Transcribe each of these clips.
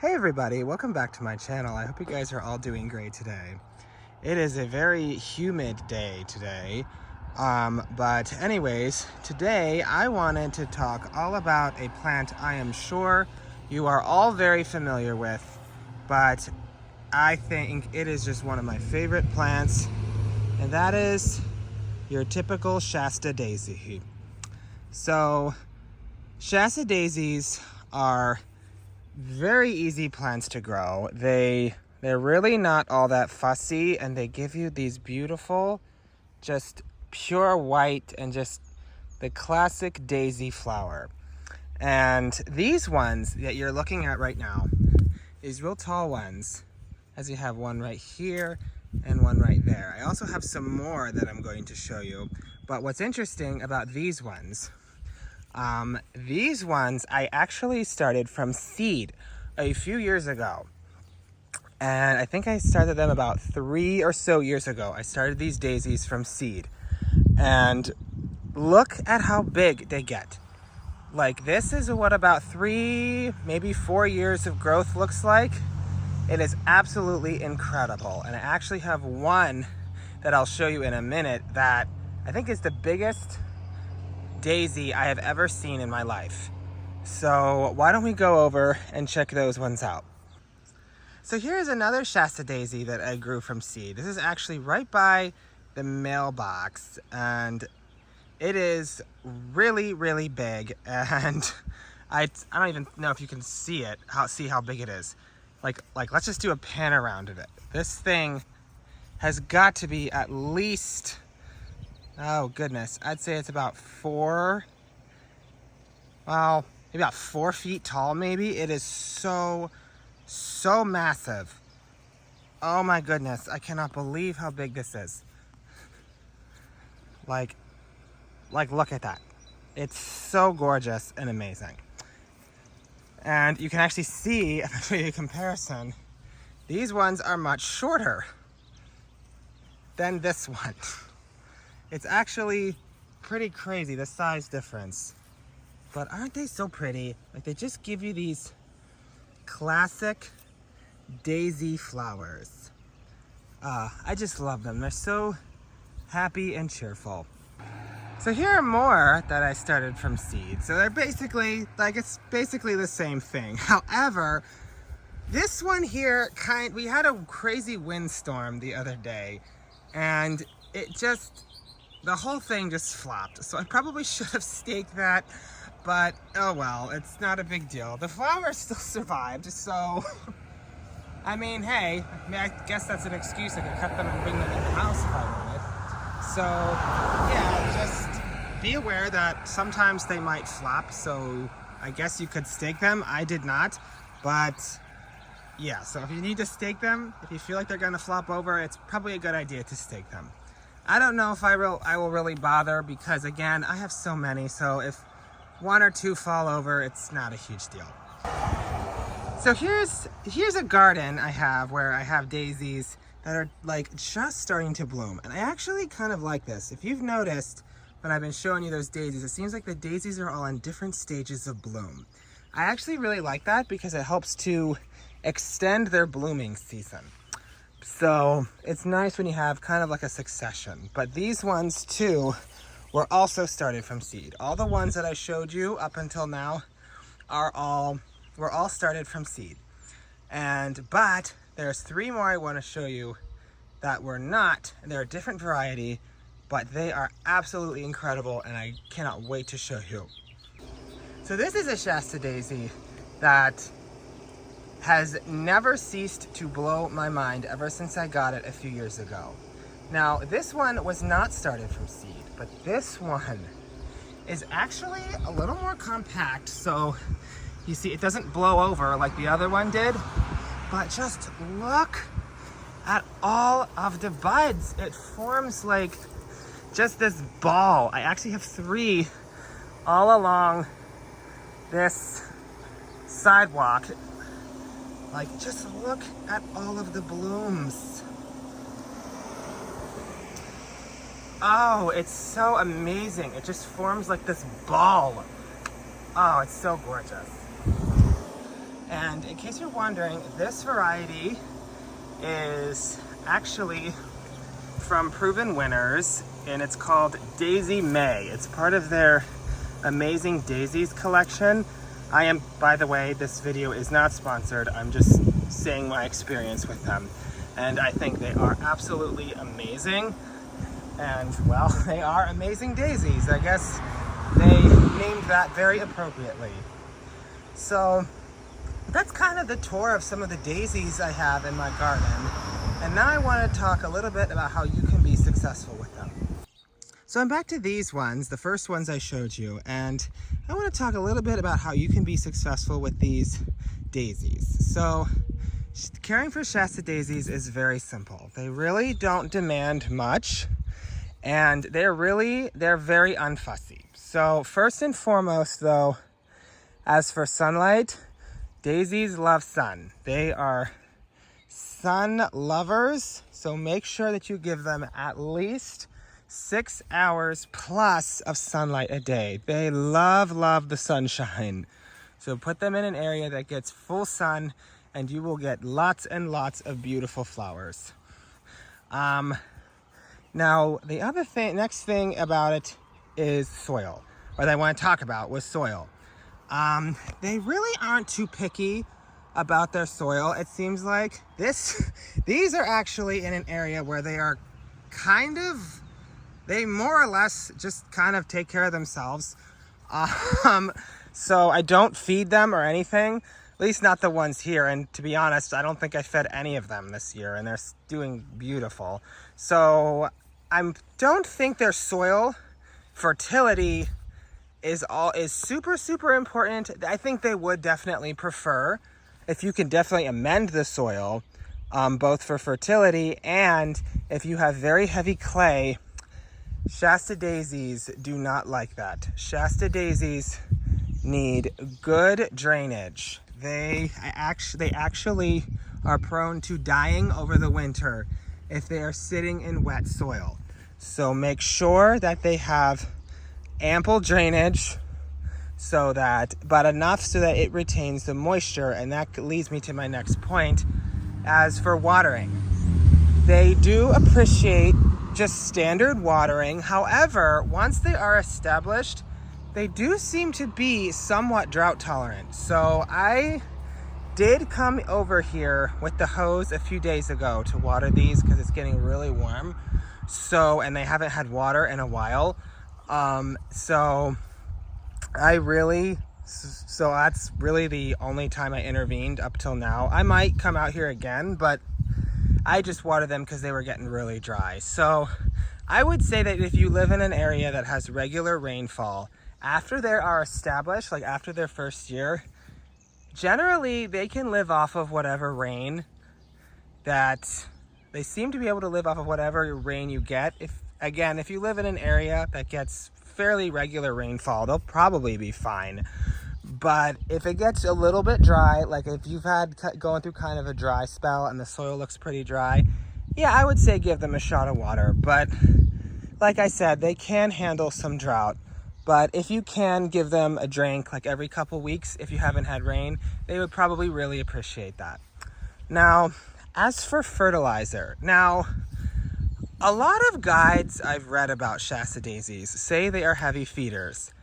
Hey everybody, welcome back to my channel. I hope you guys are all doing great today. It is a very humid day today, but anyways, today I wanted to talk all about a plant I am sure you are all very familiar with, but I think it is just one of my favorite plants, and that is your typical Shasta daisy. So, Shasta daisies are very easy plants to grow. They're really not all that fussy, and they give you these beautiful, just pure white and just the classic daisy flower. And these ones that you're looking at right now, these real tall ones, as you have one right here and one right there. I also have some more that I'm going to show you. But what's interesting about these ones I actually started from seed a few years ago. And I think I started them about 3 or so years ago. I started these daisies from seed. And look at how big they get. Like, this is what about 3, maybe 4 years of growth looks like. It is absolutely incredible. And I actually have one that I'll show you in a minute that I think is the biggest daisy I have ever seen in my life. So why don't we go over and check those ones out. So here's another Shasta daisy that I grew from seed. This is actually right by the mailbox, and it is really, really big, and I don't even know if you can see it, see how big it is. Like let's just do a pan around of it. This thing has got to be at least, oh goodness, I'd say it's about maybe about 4 feet tall maybe. It is so massive. Oh my goodness, I cannot believe how big this is. Like look at that. It's so gorgeous and amazing. And you can actually see, if I show you a comparison, these ones are much shorter than this one. It's actually pretty crazy, the size difference. But aren't they so pretty? Like, they just give you these classic daisy flowers. I just love them. They're so happy and cheerful. So here are more that I started from seed. So they're basically, it's basically the same thing. However, this one here, we had a crazy windstorm the other day, and the whole thing just flopped. So I probably should have staked that, but oh well, it's not a big deal. The flowers still survived, so I mean, hey, I guess that's an excuse. I could cut them and bring them in the house if I wanted. So yeah, just be aware that sometimes they might flop, so I guess you could stake them. I did not, but yeah, so if you need to stake them, if you feel like they're gonna flop over, it's probably a good idea to stake them. I don't know if I will really bother, because again, I have so many, so if 1 or 2 fall over, it's not a huge deal. So here's a garden I have where I have daisies that are like just starting to bloom. And I actually kind of like this. If you've noticed when I've been showing you those daisies, it seems like the daisies are all in different stages of bloom. I actually really like that because it helps to extend their blooming season. So it's nice when you have kind of like a succession. But these ones too were also started from seed. All the ones that I showed you up until now were all started from seed. But there's 3 more I want to show you that were not. They're a different variety, but they are absolutely incredible, and I cannot wait to show you. So this is a Shasta daisy that has never ceased to blow my mind ever since I got it a few years ago. Now, this one was not started from seed, but this one is actually a little more compact, so you see it doesn't blow over like the other one did, but just look at all of the buds. It forms like just this ball. I actually have 3 all along this sidewalk. Like, just look at all of the blooms. Oh, it's so amazing. It just forms like this ball. Oh, it's so gorgeous. And And in case you're wondering, this variety is actually from Proven Winners, and it's called Daisy May. It's part of their amazing Daisies collection. By the way, this video is not sponsored. I'm just saying my experience with them. And I think they are absolutely amazing. And well, they are amazing daisies. I guess they named that very appropriately. So that's kind of the tour of some of the daisies I have in my garden. And now I want to talk a little bit about how you can be successful with them. So I'm back to these ones, the first ones I showed you, and I want to talk a little bit about how you can be successful with these daisies. So caring for Shasta daisies is very simple. They really don't demand much, and they're very unfussy. So first and foremost though, as for sunlight, daisies love sun. They are sun lovers, so make sure that you give them at least 6 hours plus of sunlight a day. They love the sunshine. So put them in an area that gets full sun and you will get lots and lots of beautiful flowers. Now the other thing, next thing about it is soil, or that I want to talk about was soil. They really aren't too picky about their soil. It seems like these are actually in an area where they are they more or less just kind of take care of themselves. So I don't feed them or anything, at least not the ones here. And to be honest, I don't think I fed any of them this year, and they're doing beautiful. So I don't think their soil fertility is super important. I think they would definitely prefer if you can definitely amend the soil, both for fertility and if you have very heavy clay. Shasta daisies do not like that. Shasta daisies need good drainage. They actually are prone to dying over the winter if they are sitting in wet soil. So make sure that they have ample drainage, but enough so that it retains the moisture. And that leads me to my next point. As for watering, they do appreciate just standard watering. However, once they are established, they do seem to be somewhat drought tolerant. So I did come over here with the hose a few days ago to water these because it's getting really warm. And they haven't had water in a while. So that's really the only time I intervened up till now. I might come out here again, but I just watered them because they were getting really dry. So I would say that if you live in an area that has regular rainfall, after they are established, like after their first year, generally they can live off of whatever rain they seem to be able to live off of whatever rain you get. If you live in an area that gets fairly regular rainfall, they'll probably be fine. But if it gets a little bit dry, like if you've had going through kind of a dry spell and the soil looks pretty dry, yeah, I would say give them a shot of water. But like I said, they can handle some drought. But if you can give them a drink like every couple weeks, if you haven't had rain, they would probably really appreciate that. Now, as for fertilizer, a lot of guides I've read about Shasta daisies say they are heavy feeders.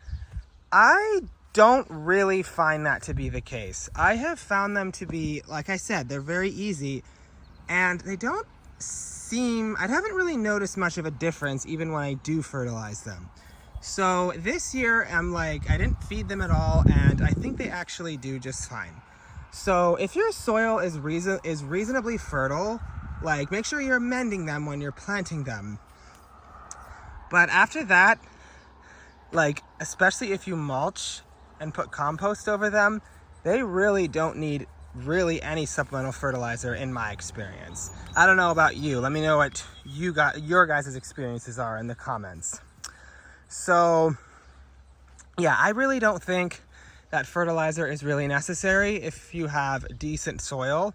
I don't really find that to be the case. I have found them to be, like I said, they're very easy, and I haven't really noticed much of a difference even when I do fertilize them. So this year I didn't feed them at all, and I think they actually do just fine. So if your soil is reasonably fertile, make sure you're amending them when you're planting them. But after that, especially if you mulch and put compost over them, they really don't need any supplemental fertilizer in my experience. I don't know about you. Let me know what your guys' experiences are in the comments. So yeah, I really don't think that fertilizer is really necessary if you have decent soil.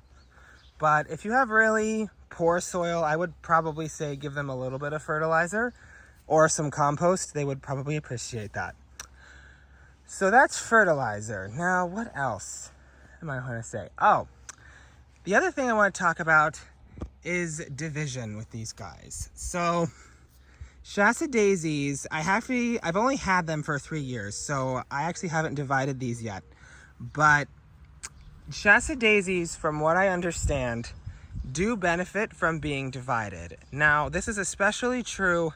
But if you have really poor soil, I would probably say give them a little bit of fertilizer or some compost. They would probably appreciate that. So that's fertilizer. Now, what else? am I going to say? Oh, the other thing I want to talk about is division with these guys. So Shasta Daisies, I've only had them for 3 years, so I actually haven't divided these yet. But Shasta Daisies, from what I understand, do benefit from being divided. Now, this is especially true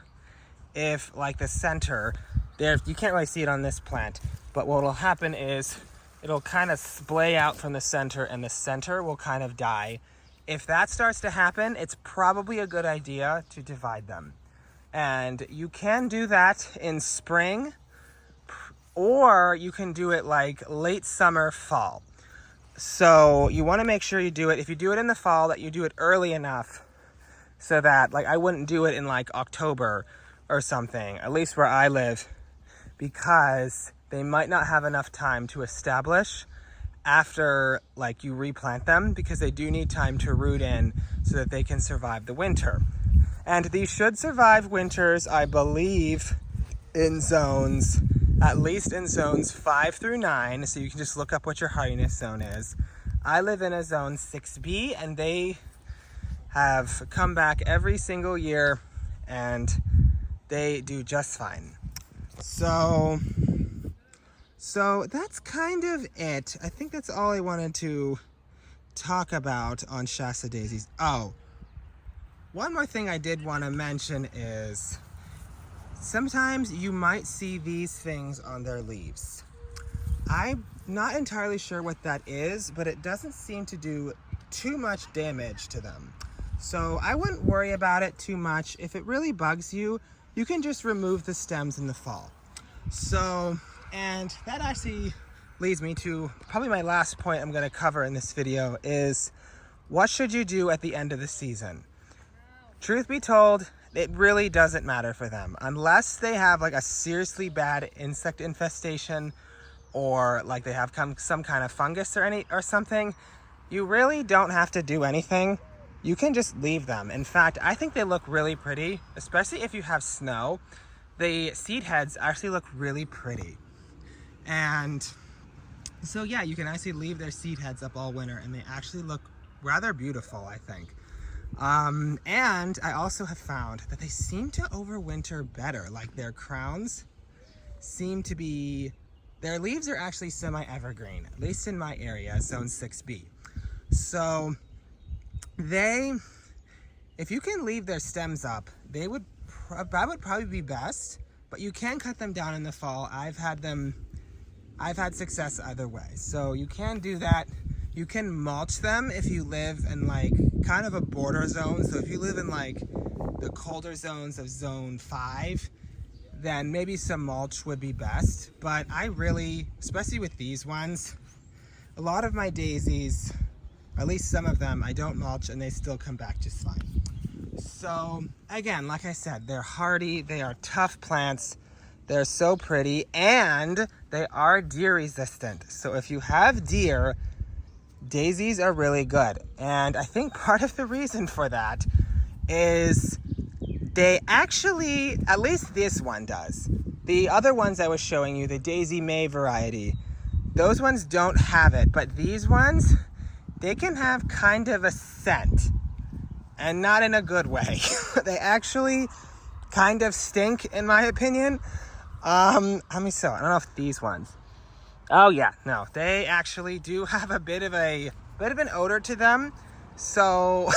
if, like the center, there, you can't really see it on this plant, but what will happen is it'll kind of splay out from the center and the center will kind of die. If that starts to happen, it's probably a good idea to divide them. And you can do that in spring, or you can do it like late summer, fall. So you want to make sure you do it, if you do it in the fall, that you do it early enough so that, like, I wouldn't do it in like October or something, at least where I live, because they might not have enough time to establish after like you replant them, because they do need time to root in so that they can survive the winter. And these should survive winters, I believe, in zones, at least in zones 5 through 9. So you can just look up what your hardiness zone is. I live in a zone 6B, and they have come back every single year and they do just fine. So that's kind of it. I think that's all I wanted to talk about on Shasta Daisies. Oh, one more thing I did want to mention is sometimes you might see these things on their leaves. I'm not entirely sure what that is, but it doesn't seem to do too much damage to them. So I wouldn't worry about it too much. If it really bugs you, you can just remove the stems in the fall. So, and that actually leads me to probably my last point I'm going to cover in this video is, what should you do at the end of the season? Truth be told, it really doesn't matter for them unless they have like a seriously bad insect infestation, or like they have some kind of fungus or something. You really don't have to do anything. You can just leave them. In fact, I think they look really pretty, especially if you have snow. The seed heads actually look really pretty. And so yeah, you can actually leave their seed heads up all winter and they actually look rather beautiful, I think. And I also have found that they seem to overwinter better. Like their crowns seem to be, their leaves are actually semi-evergreen, at least in my area, zone 6B. So if you can leave their stems up, that would probably be best, but you can cut them down in the fall. I've had success either way. So you can do that. You can mulch them if you live in like kind of a border zone. So if you live in like the colder zones of zone 5, then maybe some mulch would be best. But I really, especially with these ones, a lot of my daisies, at least some of them, I don't mulch and they still come back just fine. So again, like I said, they're hardy, they are tough plants, they're so pretty, and they are deer resistant. So if you have deer, daisies are really good. And I think part of the reason for that is they actually, at least this one does. The other ones I was showing you, the Daisy May variety, those ones don't have it, but these ones, they can have kind of a scent, and not in a good way. They actually kind of stink, in my opinion. I don't know if these ones. Oh yeah, no, they actually do have a bit of an odor to them. So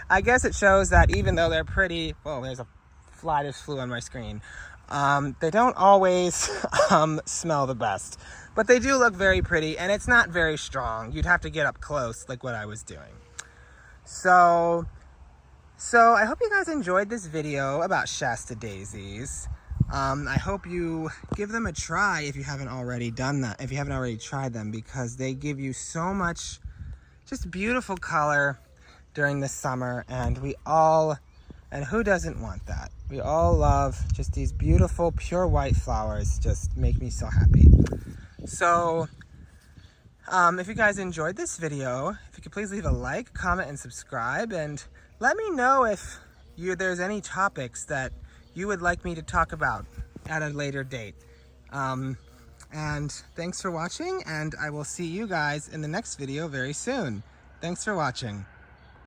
I guess it shows that even though they're pretty, whoa, there's a fly just flew on my screen. They don't always smell the best, but they do look very pretty, and it's not very strong. You'd have to get up close like what I was doing. So I hope you guys enjoyed this video about Shasta Daisies. I hope you give them a try if you haven't already done that, if you haven't already tried them, because they give you so much just beautiful color during the summer, and who doesn't want that? We all love just these beautiful pure white flowers, just make me so happy. So if you guys enjoyed this video, if you could please leave a like, comment, and subscribe, and let me know if there's any topics that you would like me to talk about at a later date. And thanks for watching, and I will see you guys in the next video very soon. Thanks for watching.